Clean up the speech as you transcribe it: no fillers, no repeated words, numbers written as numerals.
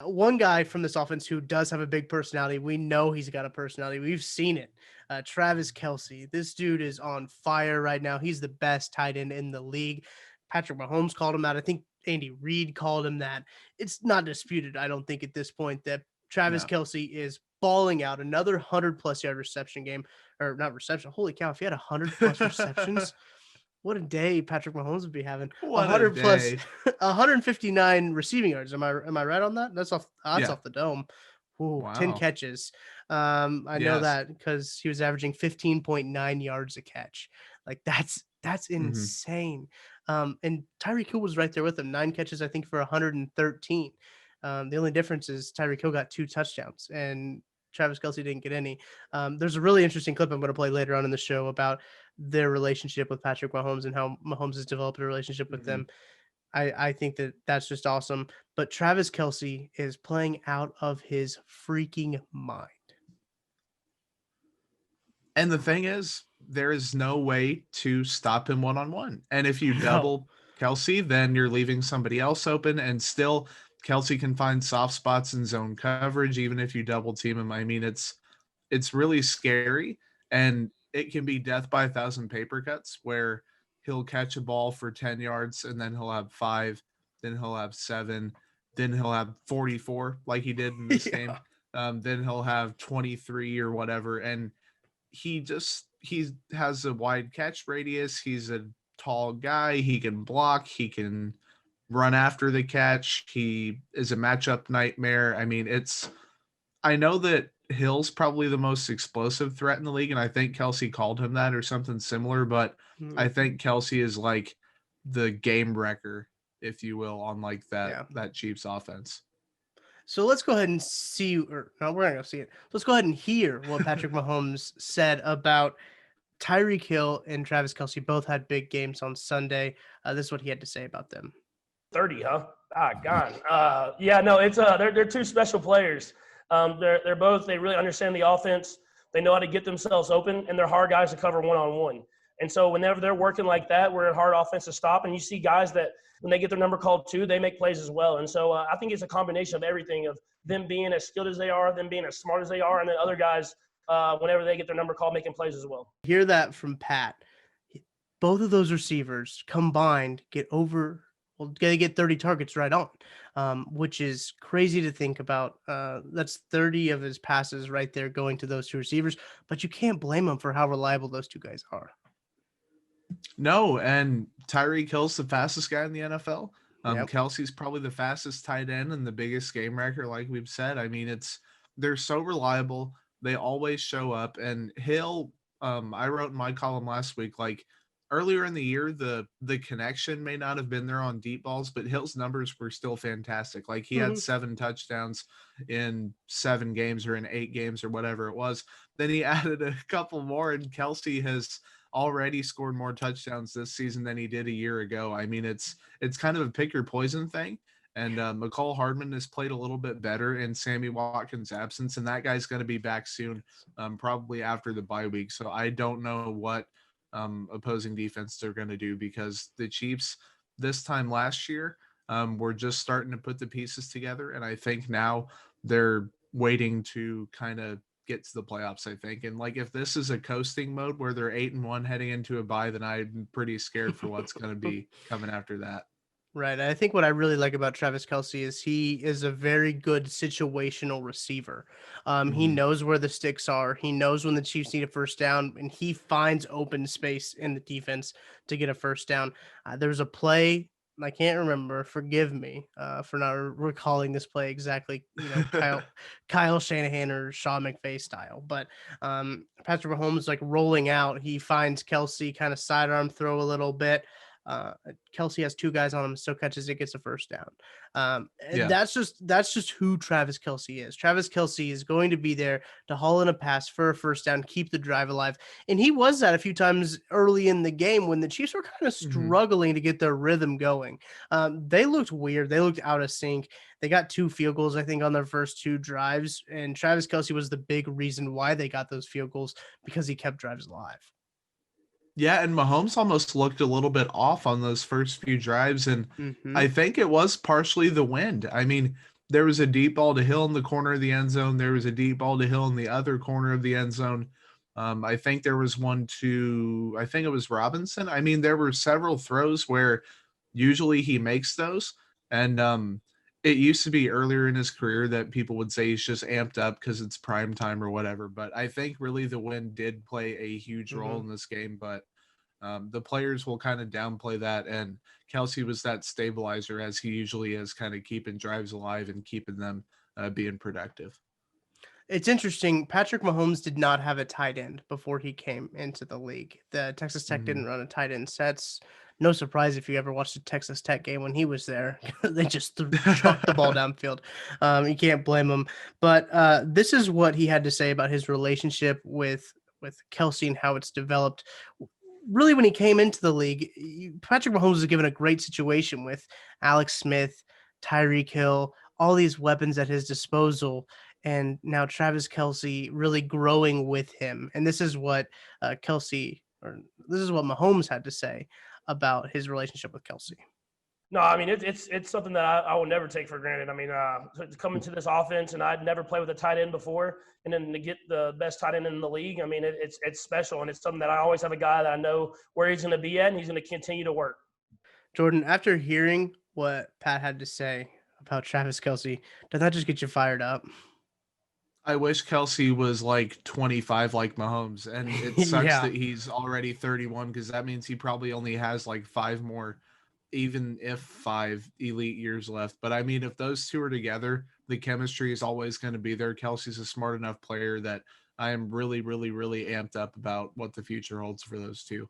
One guy from this offense who does have a big personality. We know he's got a personality. We've seen it. Travis Kelce. This dude is on fire right now. He's the best tight end in the league. Patrick Mahomes called him that. I think Andy Reid called him that. It's not disputed, I don't think, at this point, that Travis No. Kelce is balling out another 100+ yard reception game, or not reception. Holy cow. If he had 100+ receptions, what a day Patrick Mahomes would be having. What a 100 plus day. 159 receiving yards. Am I right on that? That's Yeah. off the dome. Ooh, 10 Wow. catches. I know Yes. that because he was averaging 15.9 yards a catch. Like that's Hmm. insane. And Tyreek Hill was right there with him. 9 catches, I think, for 113. The only difference is Tyreek Hill got 2 touchdowns and Travis Kelce didn't get any. There's a really interesting clip I'm going to play later on in the show about their relationship with Patrick Mahomes and how Mahomes has developed a relationship with Hmm. them. I think that that's just awesome. But Travis Kelce is playing out of his freaking mind. And the thing is, there is no way to stop him one-on-one. And if you No. double Kelsey, then you're leaving somebody else open. And still, Kelsey can find soft spots in zone coverage, even if you double team him. I mean, it's really scary, and it can be death by a thousand paper cuts where he'll catch a ball for 10 yards and then he'll have 5, then he'll have 7, then he'll have 44 like he did in this game. Yeah. Then he'll have 23 or whatever. And he has a wide catch radius. He's a tall guy. He can block. He can run after the catch. He is a matchup nightmare. I mean, I know that Hill's probably the most explosive threat in the league, and I think Kelsey called him that or something similar, but I Mhm. think Kelsey is like the game wrecker, if you will, on like that Yeah. that Chiefs offense. So let's go ahead and see, or no, we're not going to see it. Let's go ahead and hear what Patrick Mahomes said about Tyreek Hill and Travis Kelce. Both had big games on Sunday. This is what he had to say about them. 30, huh? Ah, gone. Yeah, no, it's they're two special players. They're both, they really understand the offense. They know how to get themselves open, and they're hard guys to cover one-on-one. And so whenever they're working like that, we're a hard offense to stop. And you see guys that when they get their number called too, they make plays as well. And so I think it's a combination of everything, of them being as skilled as they are, them being as smart as they are, and then other guys, whenever they get their number called, making plays as well. Hear that from Pat. Both of those receivers combined they get 30 targets right on, which is crazy to think about. That's 30 of his passes right there going to those two receivers, but you can't blame them for how reliable those two guys are. No, and Tyreek Hill's the fastest guy in the NFL. Yep. Kelsey's probably the fastest tight end and the biggest game wrecker, like we've said. I mean, they're so reliable. They always show up. And Hill, I wrote in my column last week, like earlier in the year, the connection may not have been there on deep balls, but Hill's numbers were still fantastic. Like he had Mhm. 7 touchdowns in 7 games or in 8 games or whatever it was. Then he added a couple more, and Kelsey has already scored more touchdowns this season than he did a year ago. I mean, it's kind of a pick your poison thing. And McCall Hardman has played a little bit better in Sammy Watkins' absence, and that guy's going to be back soon, probably after the bye week. So I don't know what opposing defense they're going to do, because the Chiefs this time last year were just starting to put the pieces together, and I think now they're waiting to kind of get to the playoffs, I think. And like if this is a coasting mode where they're 8-1 heading into a bye, then I'm pretty scared for what's going to be coming after that. Right. I think what I really like about Travis Kelce is he is a very good situational receiver. He Mm-hmm. knows where the sticks are. He knows when the Chiefs need a first down, and he finds open space in the defense to get a first down. There's a play. I can't remember. Forgive me for not recalling this play exactly. Kyle Shanahan or Sean McVay style. But Patrick Mahomes like rolling out. He finds Kelsey, kind of sidearm throw a little bit. Uh, Kelsey has 2 guys on him, still catches it, gets a first down. And Yeah. that's just who Travis Kelce is. Travis Kelce is going to be there to haul in a pass for a first down, keep the drive alive, and he was that a few times early in the game when the Chiefs were kind of Mm-hmm. struggling to get their rhythm going. They looked weird. They looked out of sync. They got 2 field goals, I think, on their first 2 drives, and Travis Kelce was the big reason why they got those field goals because he kept drives alive. Yeah, and Mahomes almost looked a little bit off on those first few drives, and Mm-hmm. I think it was partially the wind. I mean, there was a deep ball to Hill in the corner of the end zone. There was a deep ball to Hill in the other corner of the end zone. I think there was one to, I think it was Robinson. I mean, there were several throws where usually he makes those. And it used to be earlier in his career that people would say he's just amped up because it's prime time or whatever. But I think really the win did play a huge role in this game. But the players will kind of downplay that. And Kelce was that stabilizer, as he usually is, kind of keeping drives alive and keeping them being productive. It's interesting. Patrick Mahomes did not have a tight end before he came into the league. The Texas Tech didn't run a tight end. So that's no surprise if you ever watched a Texas Tech game when he was there. They just chucked the ball downfield. You can't blame him. But this is what he had to say about his relationship with Kelce and how it's developed. Really, when he came into the league, Patrick Mahomes was given a great situation with Alex Smith, Tyreek Hill, all these weapons at his disposal, and now Travis Kelce really growing with him. And this is what this is what Mahomes had to say about his relationship with Kelce. No, I mean it's something that I will never take for granted. I mean, coming to this offense, and I'd never played with a tight end before, and then to get the best tight end in the league, I mean it's special, and it's something that I always have a guy that I know where he's going to be at, and he's going to continue to work. Jordan, after hearing what Pat had to say about Travis Kelce, does that just get you fired up? I wish Kelce was like 25 like Mahomes, and it sucks Yeah. that he's already 31 because that means he probably only has like 5 more, even if 5 elite years left. But I mean, if those two are together, the chemistry is always going to be there. Kelsey's a smart enough player that I am really, really, really amped up about what the future holds for those two.